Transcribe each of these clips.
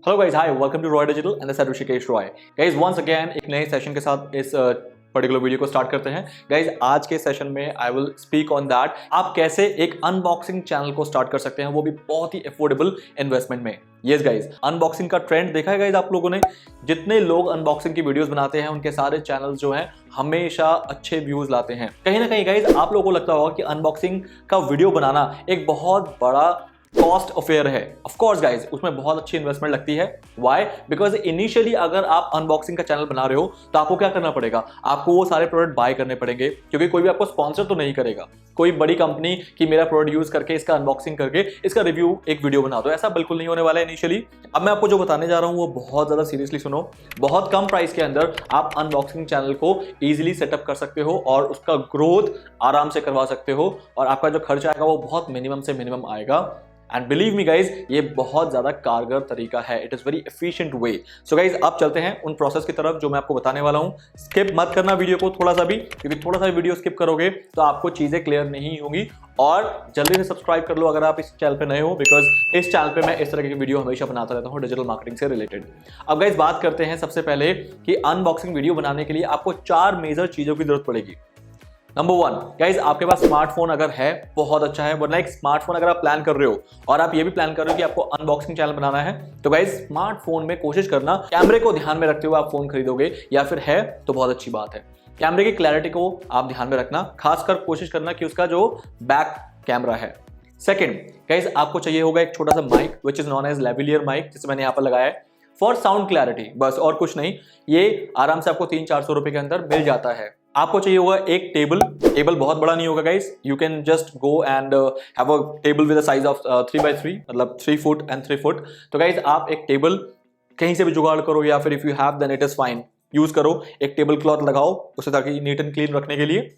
Hello guys, hi, welcome to Roy digital and this is Rishikesh Roy. Guys once again एक नए session के साथ इस पर्टिकुलर वीडियो को स्टार्ट करते हैं। गाइस आज के सेशन में I will speak on that आप कैसे एक अनबॉक्सिंग चैनल को स्टार्ट कर सकते हैं, वो भी बहुत ही अफोर्डेबल इन्वेस्टमेंट में। यस गाइस, अनबॉक्सिंग का ट्रेंड देखा है गाइस आप लोगों ने। जितने लोग अनबॉक्सिंग की वीडियोस बनाते हैं उनके सारे चैनल्स जो हैं हमेशा अच्छे व्यूज लाते हैं। कहीं ना कहीं गाइस आप लोगों को लगता होगा कि अनबॉक्सिंग का वीडियो बनाना एक बहुत बड़ा कॉस्ट अफेयर है। ऑफ कोर्स गाइस, उसमें बहुत अच्छी इन्वेस्टमेंट लगती है। व्हाई? बिकॉज इनिशियली अगर आप अनबॉक्सिंग का चैनल बना रहे हो तो आपको क्या करना पड़ेगा, आपको वो सारे प्रोडक्ट बाय करने पड़ेंगे, क्योंकि कोई भी आपको स्पॉन्सर तो नहीं करेगा। कोई बड़ी कंपनी की मेरा प्रोडक्ट यूज करके इसका अनबॉक्सिंग करके इसका रिव्यू एक वीडियो बना दो, ऐसा बिल्कुल नहीं होने वाला है इनिशियली। अब मैं आपको जो बताने जा रहा हूं वो बहुत ज्यादा सीरियसली सुनो। बहुत कम प्राइस के अंदर आप अनबॉक्सिंग चैनल को इजीली सेटअप कर सकते हो और उसका ग्रोथ आराम से करवा सकते हो, और आपका जो खर्च आएगा वो बहुत मिनिमम से मिनिमम आएगा। एंड बिलीव मी गाइज, ये बहुत ज्यादा कारगर तरीका है। It is very efficient way. So guys अब चलते हैं उन प्रोसेस की तरफ जो मैं आपको बताने वाला हूं। स्किप मत करना वीडियो को थोड़ा सा भी, क्योंकि थोड़ा सा वीडियो स्किप करोगे तो आपको चीजें क्लियर नहीं होंगी। और जल्दी से सब्सक्राइब कर लो अगर आप इस चैनल पे नए हो, बिकॉज इस चैनल पे मैं इस तरह की वीडियो हमेशा बनाता रहता हूं डिजिटल मार्केटिंग से रिलेटेड। अब गाइज बात करते हैं सबसे पहले कि अनबॉक्सिंग वीडियो बनाने के लिए आपको 4 मेजर चीजों की जरूरत पड़ेगी। नंबर 1 गाइज, आपके पास स्मार्टफोन अगर है बहुत अच्छा है, वरना एक स्मार्टफोन अगर आप प्लान कर रहे हो और आप ये भी प्लान कर रहे हो कि आपको अनबॉक्सिंग चैनल बनाना है, तो गाइज स्मार्टफोन में कोशिश करना कैमरे को ध्यान में रखते हुए आप फोन खरीदोगे, या फिर है तो बहुत अच्छी बात है। कैमरे की क्लैरिटी को आप ध्यान में रखना, खासकर कोशिश करना कि उसका जो बैक कैमरा है। सेकेंड गाइज, आपको चाहिए होगा एक छोटा सा mic which is known as lavalier mic, जिसे मैंने यहाँ पर लगाया है फॉर साउंड क्लैरिटी, बस और कुछ नहीं। ये आराम से आपको 300-400 रुपए के अंदर मिल जाता है। आपको चाहिए होगा एक टेबल बहुत बड़ा नहीं होगा guys, you can just go and have a table with a size of 3x3, मतलब 3 फुट एंड 3 फुट। तो गाइस आप एक टेबल कहीं से भी जुगाड़ करो, या फिर if you have then it is fine, use करो। एक टेबल क्लॉथ लगाओ उसे, ताकि नीट एंड क्लीन रखने के लिए।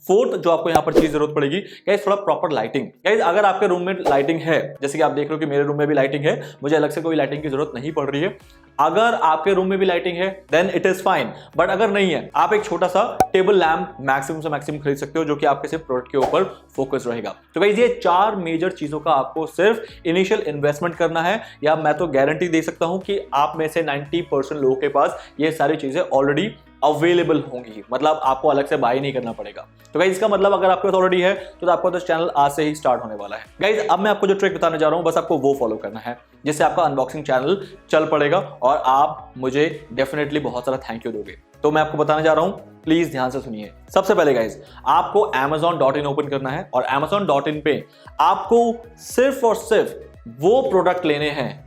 फोर्थ जो आपको यहाँ पर चीज जरूरत पड़ेगी गाइस, थोड़ा प्रॉपर लाइटिंग। गाइस अगर आपके रूम में लाइटिंग है, जैसे कि आप देख रहे हो कि मेरे रूम में भी लाइटिंग है, मुझे अलग से कोई लाइटिंग की जरूरत नहीं पड़ रही है। अगर आपके रूम में भी लाइटिंग है then it is fine, but अगर नहीं है, आप एक छोटा सा टेबल लैम्प मैक्सिमम से मैक्सिमम खरीद सकते हो, जो कि आपके सिर्फ प्रोडक्ट के ऊपर फोकस रहेगा। तो गाइस ये 4 मेजर चीजों का आपको सिर्फ इनिशियल इन्वेस्टमेंट करना है, या मैं तो गारंटी दे सकता हूं कि आप में से 90% लोगों के पास ये सारी चीजें ऑलरेडी अवेलेबल होंगी, मतलब आपको अलग से बाय नहीं करना पड़ेगा। तो गाइस इसका मतलब अगर आपके पास ऑलरेडी है तो आपका तो चैनल आज से ही स्टार्ट होने वाला है। गाइस अब मैं आपको जो ट्रिक बताने जा रहा हूं, बस आपको वो फॉलो करना है, जिससे आपका अनबॉक्सिंग चैनल चल पड़ेगा और आप मुझे डेफिनेटली बहुत सारा थैंक यू दोगे। तो मैं आपको बताने जा रहा हूं, प्लीज ध्यान से सुनिए। सबसे पहले गाइस आपको amazon.in ओपन करना है, और amazon.in पे आपको सिर्फ और सिर्फ वो प्रोडक्ट लेने हैं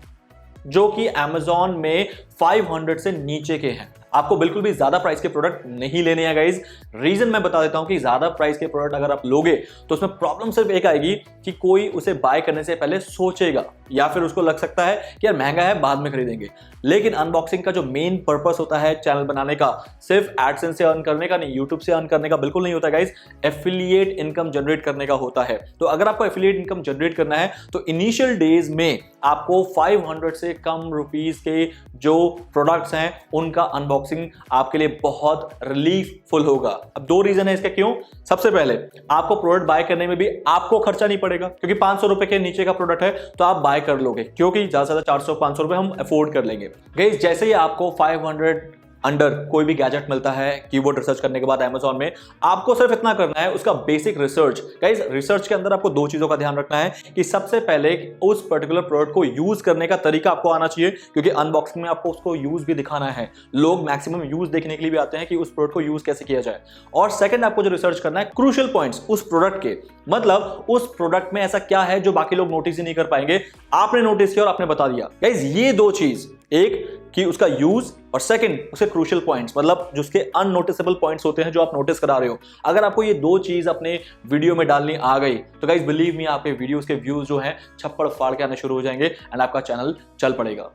जो कि Amazon में 500 से नीचे के हैं। आपको बिल्कुल भी ज्यादा प्राइस के प्रोडक्ट नहीं लेने हैं गाइस। रीजन मैं बता देता हूं कि ज्यादा प्राइस के प्रोडक्ट अगर आप लोगे तो उसमें प्रॉब्लम सिर्फ एक आएगी कि कोई उसे बाय करने से पहले सोचेगा, या फिर उसको लग सकता है कि यार महंगा है बाद में खरीदेंगे। लेकिन अनबॉक्सिंग का जो मेन पर्पस होता है चैनल बनाने का, सिर्फ एडसेंस से अर्न करने का नहीं, यूट्यूब से अर्न करने का बिल्कुल नहीं होता गाइस, एफिलिएट इनकम जनरेट करने का होता है। तो अगर आपको एफिलिएट इनकम जनरेट करना है तो इनिशियल डेज में आपको 500 से कम रुपीस के जो प्रोडक्ट्स हैं उनका अनबॉक्सिंग आपके लिए बहुत रिलीफफुल होगा। अब 2 रीजन है इसके क्यों। सबसे पहले आपको प्रोडक्ट बाय करने में भी आपको खर्चा नहीं पड़ेगा, क्योंकि 500 रुपए के नीचे का प्रोडक्ट है तो आप बाय कर लोगे, क्योंकि ज्यादा से ज्यादा 400-500 रुपए हम अफोर्ड कर लेंगे। गाइस जैसे ही आपको 500 अंडर कोई भी गैजेट मिलता है कीबोर्ड रिसर्च करने के बाद Amazon में, आपको सिर्फ इतना करना है, उसका बेसिक रिसर्च। गाइस रिसर्च के अंदर आपको 2 चीजों का ध्यान रखना है कि सबसे पहले उस पर्टिकुलर प्रोडक्ट को यूज करने का तरीका आपको आना चाहिए, क्योंकि अनबॉक्सिंग में आपको उसको यूज भी दिखाना है। लोग मैक्सिमम यूज देखने के लिए भी आते हैं कि उस प्रोडक्ट को यूज कैसे किया जाए। और सेकंड आपको जो रिसर्च करना है, क्रूशियल पॉइंट्स उस प्रोडक्ट के, मतलब उस प्रोडक्ट में ऐसा क्या है जो बाकी लोग नोटिस ही नहीं कर पाएंगे, आपने नोटिस किया और आपने बता दिया। गाइस ये 2 चीज, एक कि उसका यूज, और सेकंड उसके क्रूशियल पॉइंट्स, मतलब जो उसके अननोटिसेबल पॉइंट्स होते हैं जो आप नोटिस करा रहे हो। अगर आपको ये 2 चीज अपने वीडियो में डालनी आ गई तो गाइस बिलीव मी, आपके वीडियोस के व्यूज जो हैं छप्पड़ फाड़ के आने शुरू हो जाएंगे एंड आपका चैनल चल पड़ेगा।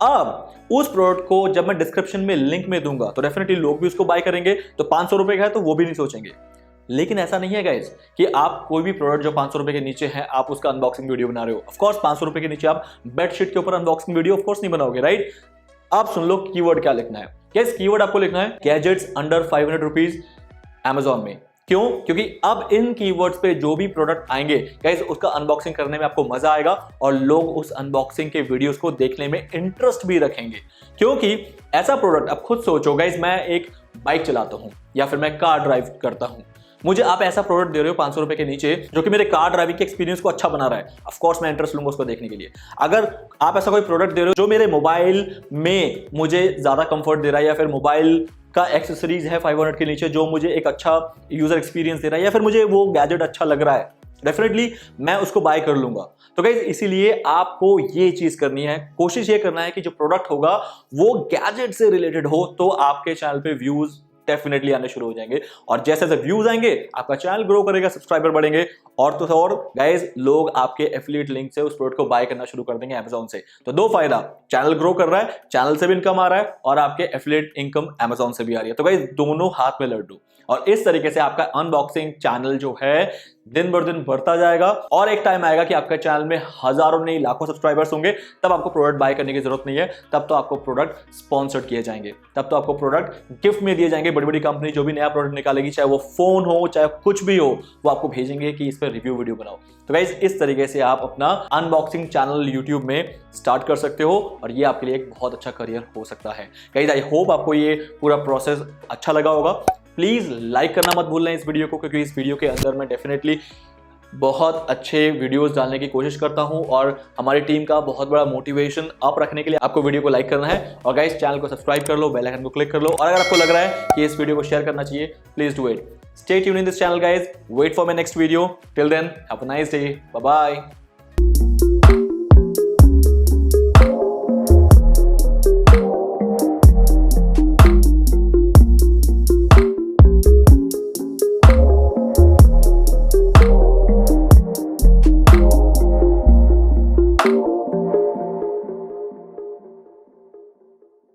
अब उस प्रोडक्ट को जब मैं डिस्क्रिप्शन में लिंक में दूंगा तो डेफिनेटली लोग भी उसको बाय करेंगे, तो 500 रुपए का है तो वो भी नहीं सोचेंगे। लेकिन ऐसा नहीं है गाइस कि आप कोई भी प्रोडक्ट जो 500 रुपए के नीचे है आप उसका अनबॉक्सिंग वीडियो बना रहे हो। ऑफ कोर्स 500 रुपए के नीचे आप बेडशीट के ऊपर अनबॉक्सिंग वीडियो ऑफ कोर्स नहीं बनाओगे, राइट। आप सुन लो कीवर्ड क्या लिखना है। गाइस कीवर्ड आपको लिखना है गैजेट्स अंडर 500 रुपीज Amazon में। क्यों? क्योंकि अब इन कीवर्ड्स पे जो भी प्रोडक्ट आएंगे गाइस उसका अनबॉक्सिंग करने में आपको मजा आएगा और लोग उस अनबॉक्सिंग के वीडियोस को देखने में इंटरेस्ट भी रखेंगे। क्योंकि ऐसा प्रोडक्ट, अब खुद सोचो गाइस, मैं एक बाइक चलाता हूं या फिर मैं कार ड्राइव करता हूं, मुझे आप ऐसा प्रोडक्ट दे रहे हो 500 रुपए के नीचे जो कि मेरे कार ड्राइविंग के एक्सपीरियंस को अच्छा बना रहा है, ऑफ कोर्स मैं इंटरेस्ट लूंगा उसको देखने के लिए। अगर आप ऐसा कोई प्रोडक्ट दे रहे हो जो मेरे मोबाइल में मुझे ज्यादा कंफर्ट दे रहा है या फिर मोबाइल का एक्सेसरीज है 500 के नीचे जो मुझे एक अच्छा यूजर एक्सपीरियंस दे रहा है या फिर मुझे वो गैजेट अच्छा लग रहा है, डेफिनेटली मैं उसको बाय कर लूंगा। तो गाइस इसीलिए आपको ये चीज करनी है, कोशिश ये करना है कि जो प्रोडक्ट होगा वो गैजेट से रिलेटेड हो, तो आपके चैनल पे व्यूज डेफिनेटली आने शुरू हो जाएंगे और जैसे जैसे व्यूज आएंगे आपका चैनल ग्रो करेगा, सब्सक्राइबर बढ़ेंगे और तो और गाइस लोग आपके एफिलिएट लिंक से उस प्रोडक्ट को बाय करना शुरू कर देंगे Amazon से। तो दो फायदा, चैनल ग्रो कर रहा है, चैनल से भी इनकम आ रहा है और आपके एफिलिएट इनकम Amazon से भी आ रही है। तो गाइस दोनों हाथ में लड्डू, और इस तरीके से आपका अनबॉक्सिंग चैनल जो है दिन बर दिन बढ़ता जाएगा और एक टाइम आएगा कि आपका चैनल में हजारों नहीं लाखों सब्सक्राइबर्स होंगे, तब आपको प्रोडक्ट बाय करने की जरूरत नहीं है, तब तो आपको प्रोडक्ट स्पॉन्सर्ड किए जाएंगे, तब तो आपको प्रोडक्ट गिफ्ट में दिए जाएंगे। बड़ी बड़ी कंपनी जो भी नया प्रोडक्ट निकालेगी, चाहे वो फोन हो चाहे कुछ भी हो, वो आपको भेजेंगे कि इस पर रिव्यू वीडियो बनाओ। तो गाइस इस तरीके से आप अपना अनबॉक्सिंग चैनल यूट्यूब में स्टार्ट कर सकते हो और ये आपके लिए एक बहुत अच्छा करियर हो सकता है। गाइस आई होप आपको ये पूरा प्रोसेस अच्छा लगा होगा। प्लीज लाइक करना मत भूलना इस वीडियो को, क्योंकि इस वीडियो के अंदर मैं डेफिनेटली बहुत अच्छे वीडियोस डालने की कोशिश करता हूं और हमारी टीम का बहुत बड़ा मोटिवेशन अप रखने के लिए आपको वीडियो को लाइक करना है और गाइस चैनल को सब्सक्राइब कर लो, बेल आइकन को क्लिक कर लो और अगर आपको लग रहा है कि इस वीडियो को शेयर करना चाहिए, please do it. Stay tuned in this channel guys, wait for my next video, till then have a nice day, bye bye.